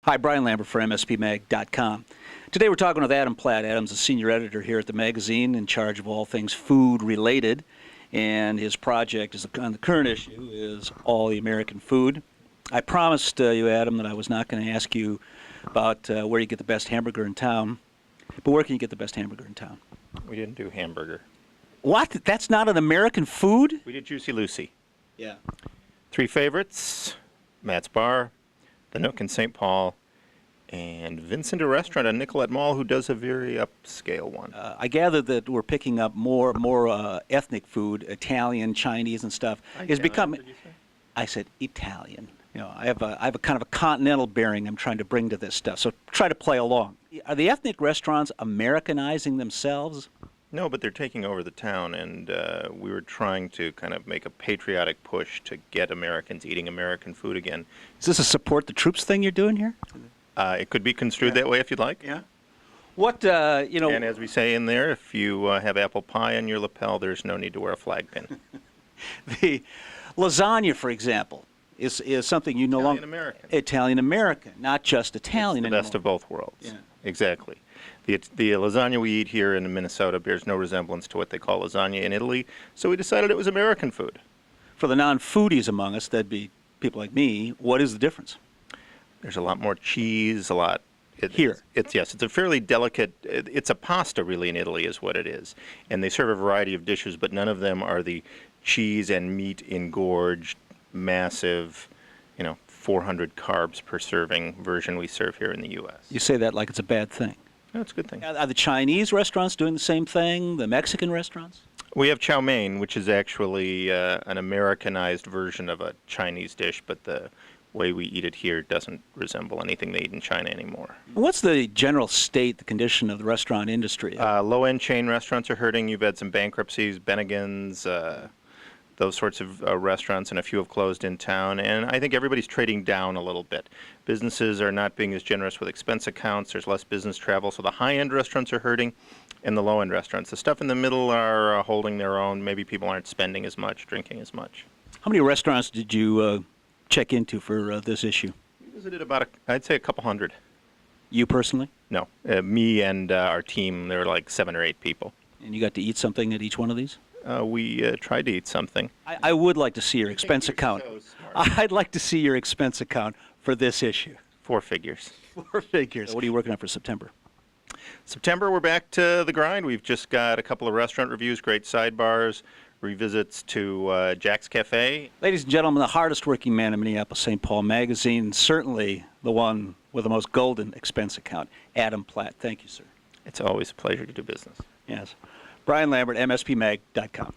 Hi, Brian Lambert for mspmag.com. Today we're talking with Adam Platt. Adam's a senior editor here at the magazine in charge of all things food related, and his project is on the current issue is All the American Food. I promised you, Adam, that I was not going to ask you about where you get the best hamburger in town, but where can you get the best hamburger in town? We didn't do hamburger. What? That's not an American food? We did Juicy Lucy. Yeah. Three favorites: Matt's Bar, the Nook in St. Paul, and Vincent, a restaurant on Nicollet Mall, who does a very upscale one. I gather that we're picking up more ethnic food, Italian, Chinese, and stuff. It's become. Did you say? I said Italian. You know, I have a kind of a continental bearing I'm trying to bring to this stuff. So try to play along. Are the ethnic restaurants Americanizing themselves? No, but they're taking over the town, and we were trying to kind of make a patriotic push to get Americans eating American food again. Is this a support the troops thing you're doing here? It could be construed that way if you'd like. Yeah. What, you know... And as we say in there, if you have apple pie on your lapel, there's no need to wear a flag pin. The lasagna, for example, is something you no longer... Italian-American. Italian-American, not just Italian It's the anymore. best of both worlds. Yeah. Exactly. The lasagna we eat here in Minnesota bears no resemblance to what they call lasagna in Italy, so we decided it was American food. For the non-foodies among us, that'd be people like me, what is the difference? There's a lot more cheese, a lot... Here. It's a fairly delicate... It's a pasta, really, in Italy is what it is. And they serve a variety of dishes, but none of them are the cheese and meat engorged, massive, 400 carbs per serving version we serve here in the U.S. You say that like it's a bad thing. No, it's a good thing. Are the Chinese restaurants doing the same thing? The Mexican restaurants? We have chow mein, which is actually an Americanized version of a Chinese dish, but the way we eat it here doesn't resemble anything they eat in China anymore. What's the general state, the condition of the restaurant industry? Low-end chain restaurants are hurting. You've had some bankruptcies, Bennigan's, those sorts of restaurants, and a few have closed in town. And I think everybody's trading down a little bit. Businesses are not being as generous with expense accounts. There's less business travel. So the high-end restaurants are hurting, and the low-end restaurants. The stuff in the middle are holding their own. Maybe people aren't spending as much, drinking as much. How many restaurants did you check into for this issue? We visited about, I'd say, a couple hundred. You personally? No. Me and our team, there were like 7 or 8 people. And you got to eat something at each one of these? We tried to eat something. I would like to see your expense account. So smart. I'd like to see your expense account for this issue. 4 figures. 4 figures. What are you working on for September? September, we're back to the grind. We've just got a couple of restaurant reviews, great sidebars, revisits to Jack's Cafe. Ladies and gentlemen, the hardest working man in Minneapolis.St. Paul Magazine, certainly the one with the most golden expense account, Adam Platt. Thank you, sir. It's always a pleasure to do business. Yes. Brian Lambert, mspmag.com.